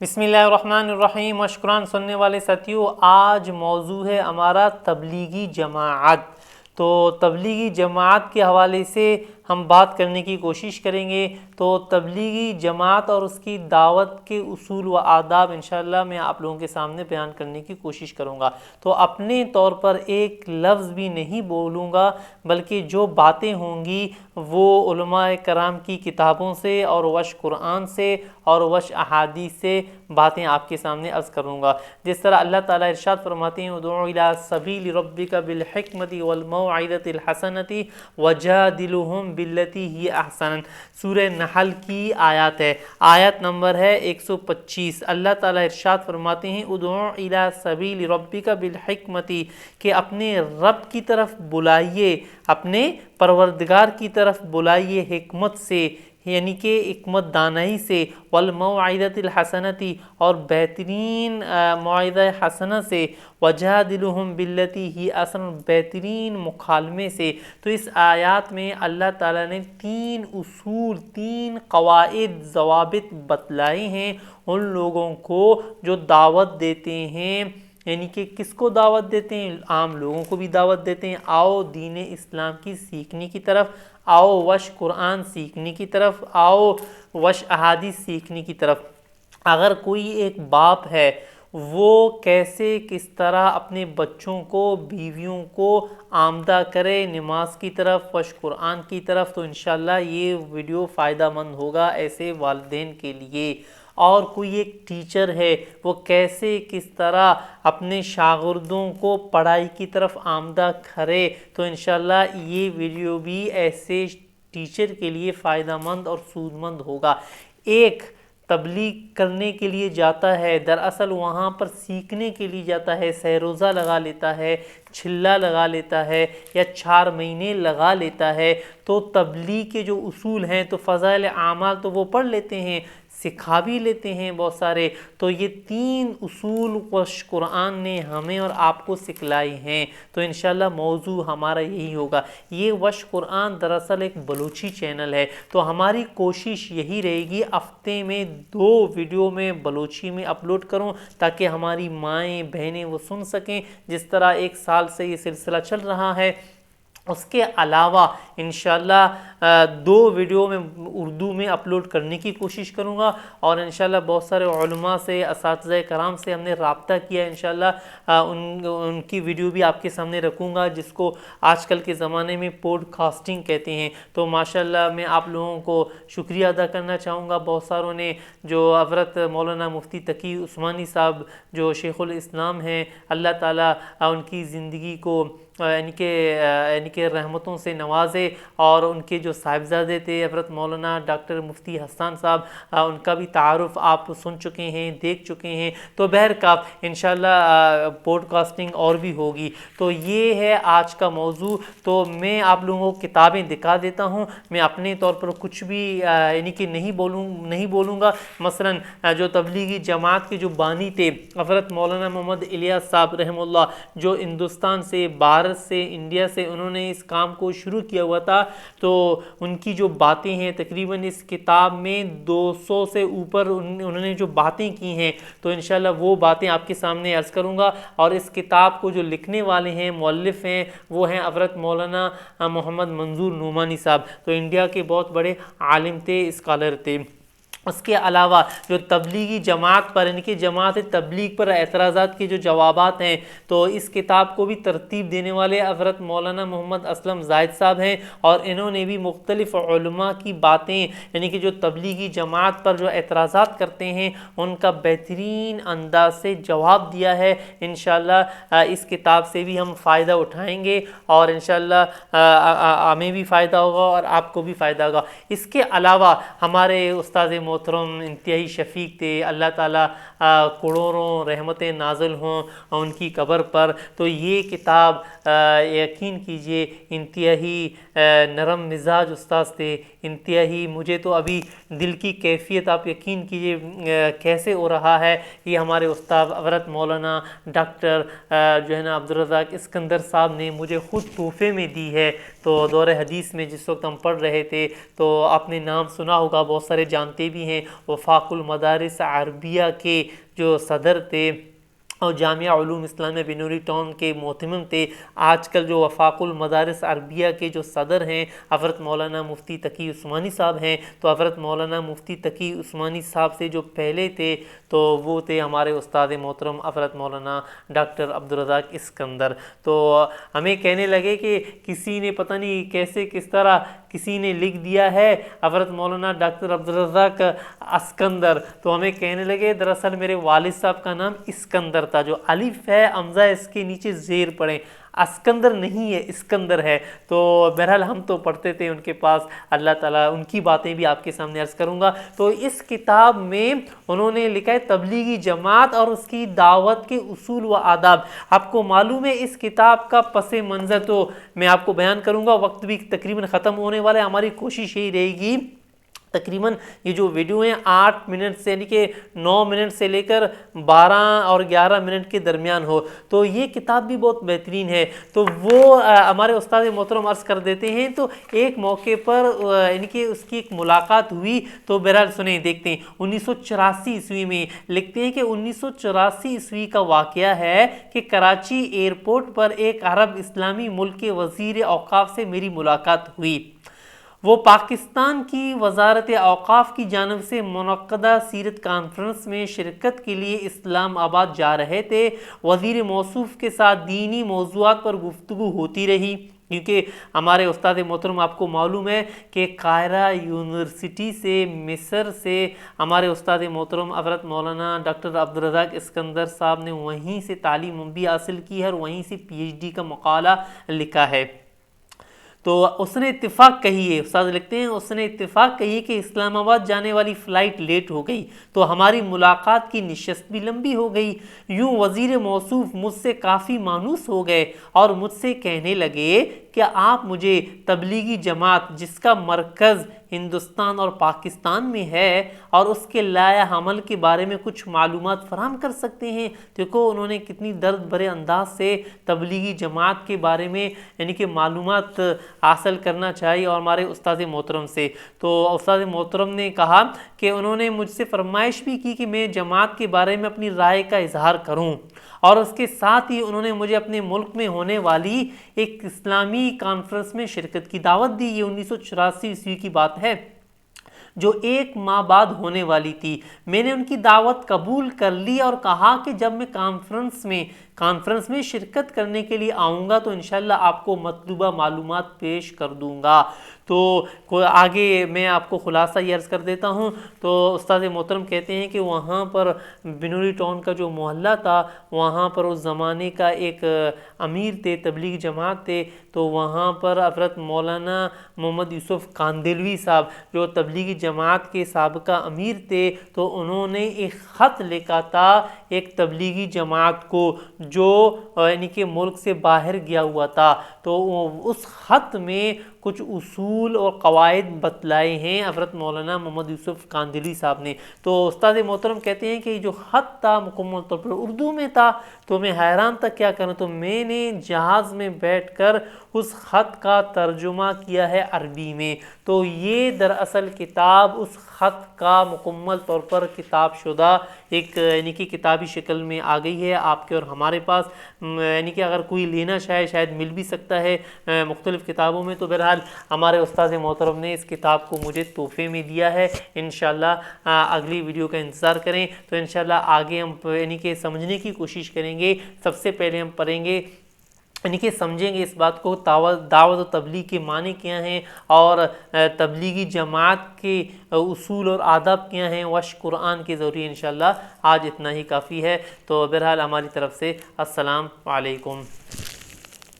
بسم اللہ الرحمن الرحیم و شکران سننے والے ساتھیوں، آج موضوع ہے ہمارا تبلیغی جماعت۔ تو تبلیغی جماعت کے حوالے سے ہم بات کرنے کی کوشش کریں گے۔ تو تبلیغی جماعت اور اس کی دعوت کے اصول و آداب انشاءاللہ میں آپ لوگوں کے سامنے بیان کرنے کی کوشش کروں گا۔ تو اپنے طور پر ایک لفظ بھی نہیں بولوں گا، بلکہ جو باتیں ہوں گی وہ علماء کرام کی کتابوں سے اور وش قرآن سے اور وش احادیث سے باتیں آپ کے سامنے عرض کروں گا۔ جس طرح اللہ تعالیٰ ارشاد فرماتے ہیں ادعو الی سبیل ربک بالحکمۃ والموعظۃ الحسنۃ وجادلہم باللتی ہی احسن۔ سورہ نحل کی آیات ہے، آیت نمبر ہے 125۔ اللہ تعالیٰ ارشاد فرماتے ہیں ادعو الی سبیل ربک بالحکمۃ، کہ اپنے رب کی طرف بلائیے، اپنے پروردگار کی طرف بلائیے حکمت سے، یعنی کہ حکمت دانائی سے، والموعظۃ الحسنۃ، اور بہترین موعظہ حسنہ سے، وجادلہم باللتی ہی احسن، بہترین مکالمے سے۔ تو اس آیات میں اللہ تعالیٰ نے 3 اصول، 3 قواعد، ضوابط بتلائے ہیں ان لوگوں کو جو دعوت دیتے ہیں، یعنی کہ کس کو دعوت دیتے ہیں؟ عام لوگوں کو بھی دعوت دیتے ہیں، آؤ دین اسلام کی سیکھنے کی طرف، آؤ وش قرآن سیکھنے کی طرف، آؤ وش احادیث سیکھنے کی طرف۔ اگر کوئی ایک باپ ہے وہ کیسے کس طرح اپنے بچوں کو، بیویوں کو آمادہ کرے نماز کی طرف، وش قرآن کی طرف، تو انشاءاللہ یہ ویڈیو فائدہ مند ہوگا ایسے والدین کے لیے۔ اور کوئی ایک ٹیچر ہے وہ کیسے کس طرح اپنے شاگردوں کو پڑھائی کی طرف آمادہ کرے، تو انشاءاللہ یہ ویڈیو بھی ایسے ٹیچر کے لیے فائدہ مند اور سود مند ہوگا۔ ایک تبلیغ کرنے کے لیے جاتا ہے، دراصل وہاں پر سیکھنے کے لیے جاتا ہے، سہ روزہ لگا لیتا ہے، چھلا لگا لیتا ہے، یا 4 مہینے لگا لیتا ہے، تو تبلیغ کے جو اصول ہیں تو فضائل اعمال تو وہ پڑھ لیتے ہیں، سکھا بھی لیتے ہیں بہت سارے۔ تو یہ 3 اصول وش قرآن نے ہمیں اور آپ کو سکھلائے ہیں۔ تو انشاءاللہ موضوع ہمارا یہی ہوگا۔ یہ وش قرآن دراصل ایک بلوچی چینل ہے، تو ہماری کوشش یہی رہے گی ہفتے میں 2 ویڈیو میں بلوچی میں اپلوڈ کروں، تاکہ ہماری مائیں بہنیں وہ سن سکیں، جس طرح 1 سال سے یہ سلسلہ چل رہا ہے۔ اس کے علاوہ انشاءاللہ 2 ویڈیو میں اردو میں اپلوڈ کرنے کی کوشش کروں گا، اور انشاءاللہ بہت سارے علماء سے، اساتذہ کرام سے ہم نے رابطہ کیا، انشاءاللہ ان کی ویڈیو بھی آپ کے سامنے رکھوں گا، جس کو آج کل کے زمانے میں پوڈ کاسٹنگ کہتے ہیں۔ تو ماشاءاللہ میں آپ لوگوں کو شکریہ ادا کرنا چاہوں گا، بہت ساروں نے جو حضرت مولانا مفتی تقی عثمانی صاحب جو شیخ الاسلام ہیں، اللہ تعالیٰ ان کی زندگی کو یعنی کہ رحمتوں سے نوازے، اور ان کے جو صاحبزادے تھے حضرت مولانا ڈاکٹر مفتی حسان صاحب، ان کا بھی تعارف آپ سن چکے ہیں، دیکھ چکے ہیں۔ تو بہرکیف انشاءاللہ پوڈ کاسٹنگ اور بھی ہوگی۔ تو یہ ہے آج کا موضوع۔ تو میں آپ لوگوں کو کتابیں دکھا دیتا ہوں، میں اپنے طور پر کچھ بھی یعنی کہ نہیں بولوں گا۔ مثلا جو تبلیغی جماعت کے جو بانی تھے حضرت مولانا محمد الیاس صاحب رحمہ اللہ، جو ہندوستان سے، بھارت سے، انڈیا سے انہوں نے اس کام کو شروع کیا ہوا تھا، تو ان کی جو باتیں ہیں تقریباً اس کتاب میں 200 سے اوپر انہوں نے جو باتیں کی ہیں، تو انشاءاللہ وہ باتیں آپ کے سامنے عرض کروں گا۔ اور اس کتاب کو جو لکھنے والے ہیں، مؤلف ہیں، وہ ہیں حضرت مولانا محمد منظور نعمانی صاحب، تو انڈیا کے بہت بڑے عالم تھے، اسکالر تھے۔ اس کے علاوہ جو تبلیغی جماعت پر، ان کی جماعت تبلیغ پر اعتراضات کے جو جوابات ہیں، تو اس کتاب کو بھی ترتیب دینے والے حضرت مولانا محمد اسلم زاہد صاحب ہیں، اور انہوں نے بھی مختلف علماء کی باتیں، یعنی کہ جو تبلیغی جماعت پر جو اعتراضات کرتے ہیں، ان کا بہترین انداز سے جواب دیا ہے۔ انشاءاللہ اس کتاب سے بھی ہم فائدہ اٹھائیں گے، اور انشاءاللہ ہمیں بھی فائدہ ہوگا اور آپ کو بھی فائدہ ہوگا۔ اس کے علاوہ ہمارے استاد محترم انتہائی شفیق تھے، اللہ تعالیٰ کروڑوں رحمتیں نازل ہوں ان کی قبر پر۔ تو یہ کتاب یقین کیجئے انتہائی نرم مزاج استاذ تھے، انتہائی، مجھے تو ابھی دل کی کیفیت آپ یقین کیجئے کیسے ہو رہا ہے۔ یہ ہمارے استاد حضرت مولانا ڈاکٹر جو ہے نا عبدالرزاق اسکندر صاحب نے مجھے خود تحفے میں دی ہے۔ تو دور حدیث میں جس وقت ہم پڑھ رہے تھے، تو آپ نے نام سنا ہوگا، بہت سارے جانتے بھی بھی ہیں وفاق المدارس عربیہ کے جو صدر تھے اور جامعہ علوم اسلامیہ بنوری ٹاؤن کے محتمم تھے، آج کل جو وفاق المدارس عربیہ کے جو صدر ہیں حضرت مولانا مفتی تقی عثمانی صاحب ہیں، تو حضرت مولانا مفتی تقی عثمانی صاحب سے جو پہلے تھے تو وہ تھے ہمارے استاد محترم حضرت مولانا ڈاکٹر عبدالرزاق اسکندر۔ تو ہمیں کہنے لگے کہ کسی نے پتہ نہیں کیسے کس طرح کسی نے لکھ دیا ہے حضرت مولانا ڈاکٹر عبدالرزاق اسکندر، تو ہمیں کہنے لگے دراصل میرے والد صاحب کا نام اسکندر تھا، جو الف ہے حمزہ اس کے نیچے زیر پڑھیں، اسکندر نہیں ہے اسکندر ہے۔ تو بہرحال ہم تو پڑھتے تھے ان کے پاس، اللہ تعالیٰ ان کی باتیں بھی آپ کے سامنے عرض کروں گا۔ تو اس کتاب میں انہوں نے لکھا ہے تبلیغی جماعت اور اس کی دعوت کے اصول و آداب۔ آپ کو معلوم ہے اس کتاب کا پس منظر تو میں آپ کو بیان کروں گا، وقت بھی تقریباً ختم ہونے والا ہے، ہماری کوشش یہی رہے گی تقریباً یہ جو ویڈیو ہیں 8 منٹ سے یعنی کہ 9 منٹ سے لے کر 12 اور 11 منٹ کے درمیان ہو، تو یہ کتاب بھی بہت بہترین ہے۔ تو وہ ہمارے استاد محترم عرض کر دیتے ہیں، تو ایک موقع پر یعنی کہ اس کی ایک ملاقات ہوئی، تو بہرحال سنیں دیکھتے ہیں 1984 عیسوی میں لکھتے ہیں کہ 1984 عیسوی کا واقعہ ہے کہ کراچی ایئرپورٹ پر ایک عرب اسلامی ملک کے وزیر اوقاف سے میری ملاقات ہوئی۔ وہ پاکستان کی وزارت اوقاف کی جانب سے منعقدہ سیرت کانفرنس میں شرکت کے لیے اسلام آباد جا رہے تھے۔ وزیر موصوف کے ساتھ دینی موضوعات پر گفتگو ہوتی رہی، کیونکہ ہمارے استاد محترم آپ کو معلوم ہے کہ قاہرہ یونیورسٹی سے مصر سے ہمارے استاد محترم حضرت مولانا ڈاکٹر عبدالرزاق اسکندر صاحب نے وہیں سے تعلیم بھی حاصل کی ہے اور وہیں سے PhD کا مقالہ لکھا ہے۔ تو اس نے اتفاق کہی ہے، استاد لکھتے ہیں اس نے اتفاق کہی کہ اسلام آباد جانے والی فلائٹ لیٹ ہو گئی، تو ہماری ملاقات کی نشست بھی لمبی ہو گئی۔ یوں وزیر موصوف مجھ سے کافی مانوس ہو گئے اور مجھ سے کہنے لگے کہ آپ مجھے تبلیغی جماعت جس کا مرکز ہندوستان اور پاکستان میں ہے اور اس کے لائحہ عمل کے بارے میں کچھ معلومات فراہم کر سکتے ہیں۔ دیکھو انہوں نے کتنی درد بھرے انداز سے تبلیغی جماعت کے بارے میں یعنی کہ معلومات حاصل کرنا چاہیے اور ہمارے استاد محترم سے۔ تو استاد محترم نے کہا کہ انہوں نے مجھ سے فرمائش بھی کی کہ میں جماعت کے بارے میں اپنی رائے کا اظہار کروں، اور اس کے ساتھ ہی انہوں نے مجھے اپنے ملک میں ہونے والی ایک اسلامی کانفرنس میں شرکت کی دعوت دی۔ یہ 1984 عیسوی کی بات ہے جو 1 ماہ بعد ہونے والی تھی۔ میں نے ان کی دعوت قبول کر لی اور کہا کہ جب میں کانفرنس میں شرکت کرنے کے لیے آؤں گا تو انشاءاللہ آپ کو مطلوبہ معلومات پیش کر دوں گا۔ تو آگے میں آپ کو خلاصہ یہ عرض کر دیتا ہوں۔ تو استاد محترم کہتے ہیں کہ وہاں پر بنوری ٹاؤن کا جو محلہ تھا، وہاں پر اس زمانے کا ایک امیر تھے، تبلیغ جماعت تھے، تو وہاں پر حضرت مولانا محمد یوسف کاندلوی صاحب جو تبلیغی جماعت کے سابقہ امیر تھے، تو انہوں نے ایک خط لکھا تھا ایک تبلیغی جماعت کو جو یعنی کہ ملک سے باہر گیا ہوا تھا، تو اس خط میں کچھ اصول اور قواعد بتلائے ہیں حضرت مولانا محمد یوسف کاندلی صاحب نے۔ تو استاد محترم کہتے ہیں کہ جو خط تھا مکمل طور پر اردو میں تھا، تو میں حیران تھا کیا کروں، تو میں نے جہاز میں بیٹھ کر اس خط کا ترجمہ کیا ہے عربی میں۔ تو یہ دراصل کتاب اس خط کا مکمل طور پر کتاب شدہ ایک یعنی کہ کتابی شکل میں آ گئی ہے آپ کے اور ہمارے پاس، یعنی کہ اگر کوئی لینا چاہے شاید مل بھی سکتا ہے مختلف کتابوں میں۔ تو بہرحال ہمارے استاد محترم نے اس کتاب کو مجھے تحفے میں دیا ہے۔ انشاءاللہ اگلی ویڈیو کا انتظار کریں، تو انشاءاللہ آگے ہم یعنی کہ سمجھنے کی کوشش کریں گے۔ سب سے پہلے ہم پڑھیں گے یعنی کہ سمجھیں گے اس بات کو دعوت و تبلیغ کے معنی کیا ہیں اور تبلیغی جماعت کے اصول اور آداب کیا ہیں وش قرآن کے ذریعے۔ انشاءاللہ آج اتنا ہی کافی ہے۔ تو بہرحال ہماری طرف سے السلام علیکم۔